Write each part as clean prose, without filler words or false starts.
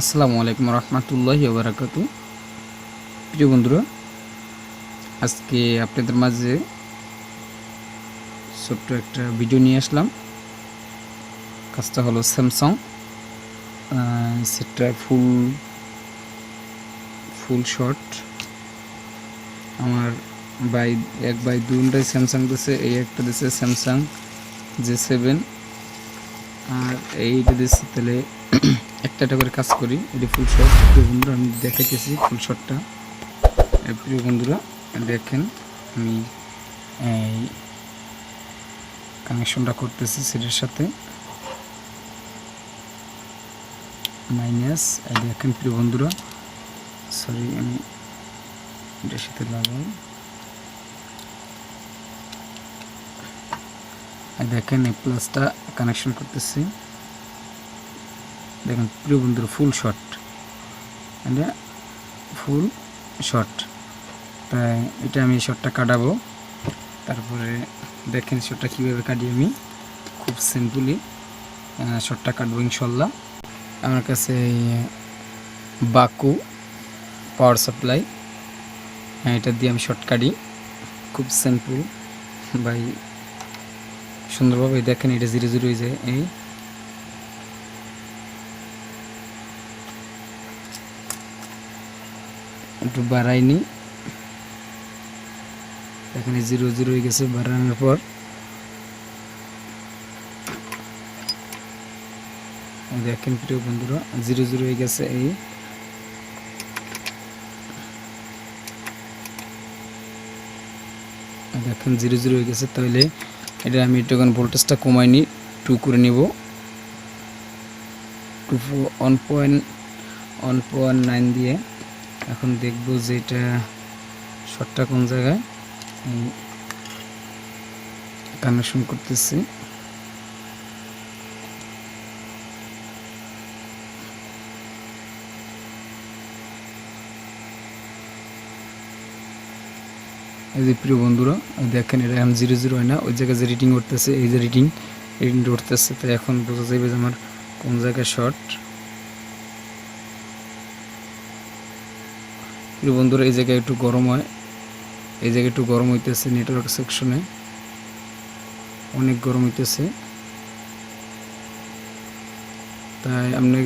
আসসালামু আলাইকুম রহমতুল্লাহি ওয়া বারাকাতু। প্রিয় বন্ধুরা, আজকে আপনাদের মাঝে ছোট্ট একটা ভিডিও নিয়ে আসলাম। কাজটা হলো স্যামসাং সেটটা ফুল শট। আমার এক ভাই দুটাই স্যামসাং দিছে। এই একটা দিছে স্যামসাং J7 আর এইটা দিচ্ছে। তাহলে একটা করে কাজ করি। এটা ফুল শট। প্রিয় বন্ধুরা, আমি দেখাইতেছি ফুল শটটা। প্রিয় বন্ধুরা দেখেন, আমি এই কানেকশনটা করতেছি সেটার সাথে মাইনাস। দেখেন প্রিয় বন্ধুরা, সরি আমি এটার সাথে লাগাই। দেখেন এই প্লাসটা কানেকশন করতেছি। দেখেন প্রিয় বন্ধুরা, ফুল শট, এটা ফুল শট। তাই এটা আমি শটটা কাটাবো। তারপরে দেখেন শটটা কীভাবে কাটি। আমি খুব সিম্পলি শটটা কাটবো ইনশাল্লাহ। আমার কাছে বাকু পাওয়ার সাপ্লাই, এটা দিয়ে আমি শর্ট কাটি। খুব সিম্পল ভাই, সুন্দরভাবে। দেখেন এটা 0 হয়ে যায়। এই একটু বাড়াইনি, দেখেন 0 হয়ে গেছে। বাড়ানোর পর দেখেন প্রিয় বন্ধুরা 0 হয়ে গেছে। এই দেখেন 0 হয়ে গেছে। তাহলে এটা আমি একটুখানি ভোল্টেজটা কমাই নিই, 2 করে নিব। 1.9 দিয়ে এখন দেখব যে এটা শর্টটা কোন জায়গায়। কানেকশন করতেছি। এই যে প্রিয় বন্ধুরা দেখেন, এটা এখন 0 হয় না, ওই জায়গায় যে রিডিং উঠতেছে, এই যে রিডিং উঠতেছে। তো এখন বোঝা যাবে যে আমার কোন জায়গায় শর্ট। প্রিয় বন্ধুরা, এই জায়গায় একটু গরম হয়, এই জায়গায় একটু গরম হইতেছে। নেটওয়ার্ক সেকশনে অনেক গরম হইতেছে। তাই আমি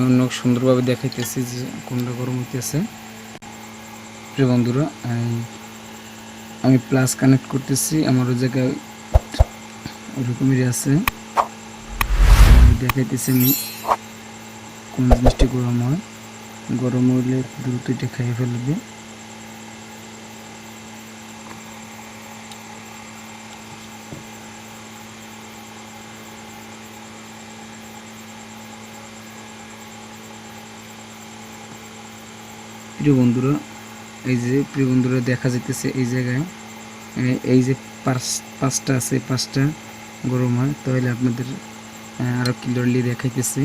অন্য সুন্দরভাবে দেখাইতেছি যে কোনটা গরম হইতেছে। প্রিয় বন্ধুরা, আমি প্লাস কানেক্ট করতেছি। আমার ওই জায়গায় ওরকমেরই আছে, দেখাইতেছি আমি কোন জিনিসটি গরম হয়। গরম হইলে দ্রুত এটা খেয়ে ফেলবে। প্রিয় বন্ধুরা, প্রিয় বন্ধুরা দেখা যাইতেছে এই জায়গায় এই যে পাঁচটা আছে, 5টা গরম হয়। তাহলে আপনাদের আরো ক্লিয়ারলি দেখাইতেছি।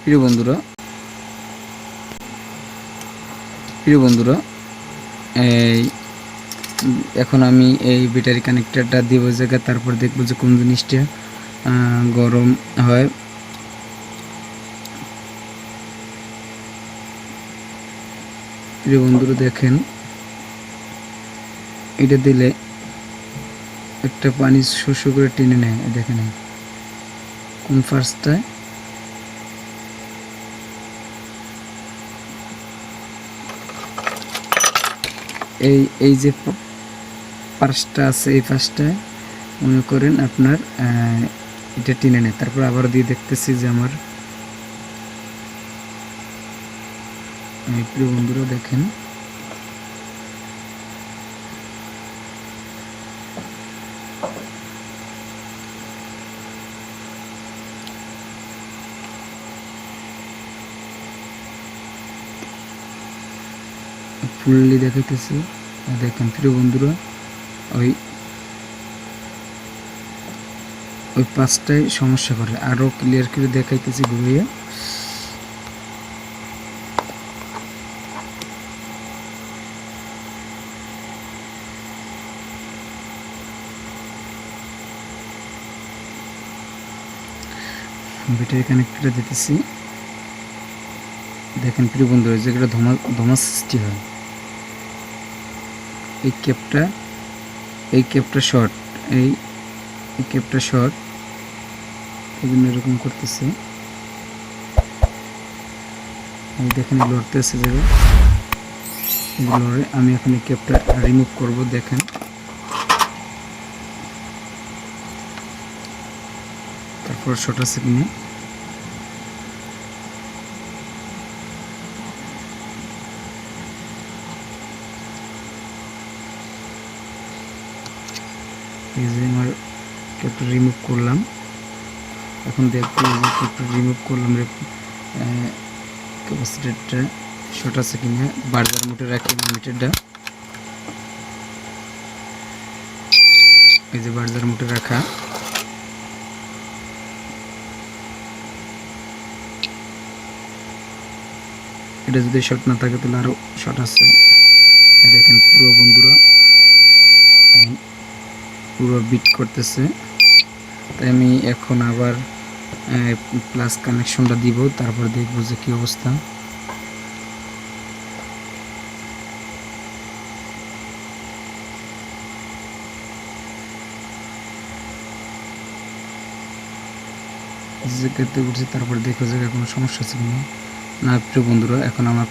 প্রিয় বন্ধুরা এখন আমি এই ব্যাটারি কানেক্টরটা দিব জায়গায়। তারপর দেখব যে কোন জিনিসটা গরম হয়। প্রিয় বন্ধুরা দেখেন, এটা দিলে একটা পানি শোষ করে টেনে নেয়। দেখেন কোন ফার্স্টটায় এই যে ফার্স্টটা আছে, এই ফার্স্টটায় মনে করেন আপনার এটা টেনে নেয়। তারপর আবার দিয়ে দেখতেছি যে আমার প্রিয় বন্ধুরা দেখেন, ফুললি দেখাইতেছি। দেখেন প্রিয় বন্ধুরা, ওই 5টায় সমস্যা করে। আরো ক্লিয়ার করে দেখাইতেছি ঘুরিয়ে। ব্যাটারি কানেক্টরটা দিতেছি। দেখেন প্রিয় বন্ধুরা, যেগুলো ধোঁয়া সৃষ্টি হয়, এই ক্যাপটা শর্ট, এই ক্যাপটা শর্ট, এই জন্য এরকম করতেছে। এই দেখেন লড়তেছে জায়গা, লড়ে। আমি এখন এই ক্যাপটা রিমুভ করব। দেখেন তারপর শর্ট আছে কিনে এই যে আমার ক্যাপটা রিমুভ করলাম। এখন দেখতে এই যে ক্যাপটা রিমুভ করলাম, ক্যাপাসিটরটা শর্ট আছে কিনা। বার্জার মোটে রাখি মিটারটা, এই যে বার্জার মোটে রাখা। এটা যদি শর্ট না থাকে তাহলে আরও শর্ট আছে। দেখেন পুরো বন্ধুরা পুরো বিট করতেছে। তাই আমি এখন আবার প্লাস কানেকশনটা দিব, তারপর দেখবো যে কি অবস্থা। করতে করছি, তারপর দেখো যে কোনো সমস্যা আছে কিনা। না প্রিয় বন্ধুরা, এখন আমার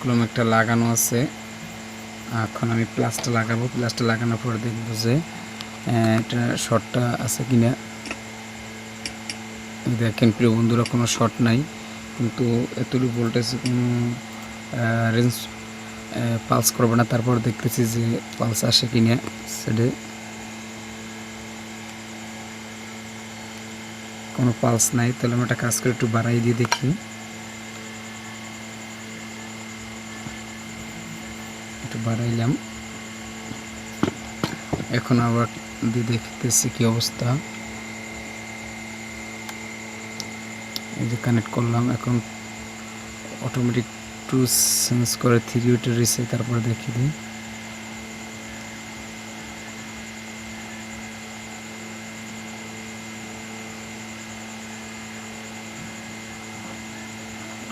কলম একটা লাগানো আছে। এখন আমি প্লাসটা লাগাবো। প্লাসটা লাগানোর পর দেখবো যে এটা শর্টটা আছে কিনা। দেখেন প্রিয় বন্ধুরা, কোনো শর্ট নাই, কিন্তু এতটুকু ভোল্টেজ কোনো রেঞ্জ পালস করবে না। তারপর দেখতেছি যে পালস আসে কিনা। সেটা কোনো পালস নাই, তাহলে আমি একটা কাজ করে একটু বাড়াই দিয়ে দেখি। একটু বাড়াইলাম, এখন আবার দিয়ে দেখতেছি কি অবস্থা। এই যে কানেক্ট করলাম, এখন অটোমেটিক টু সেন্স করে 3 ওয়েটে রিসে। তারপরে দেখি দিই,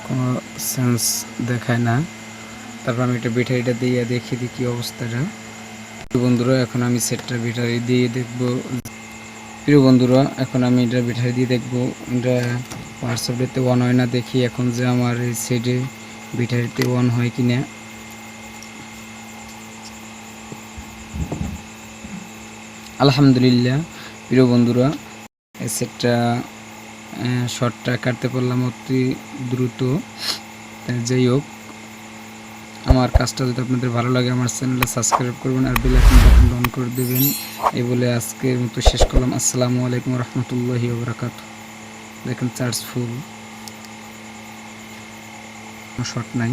কোনো সেন্স দেখায় না। তারপর আমি এটা ব্যাটারিটা দিয়ে দেখি দিই কি অবস্থাটা। বন্ধুরা, এখন আমি সেটটা ব্যাটারি দিয়ে দেখবো। প্রিয় বন্ধুরা, এখন আমি এটা ব্যাটারি দিয়ে দেখবো এটা হোয়াটসঅ্যাপেতে অন হয় না। দেখি এখন যে আমার এই সেটে ব্যাটারিতে অন হয় কিনা। আলহামদুলিল্লাহ প্রিয় বন্ধুরা, এই সেটটা শর্টটা কাটতে পারলাম অতি দ্রুত। যাই হোক, আমার কাজটা যদি আপনাদের ভালো লাগে আমার চ্যানেলটা সাবস্ক্রাইব করবেন আর বেল আইকন বাটনটা অন করে দেবেন। এই বলে আজকের মতো শেষ করলাম। আসসালামু আলাইকুম রহমতুল্লাহি ওয়া বারাকাতুহু। দেখেন চার্জ ফুল, শর্ট নাই।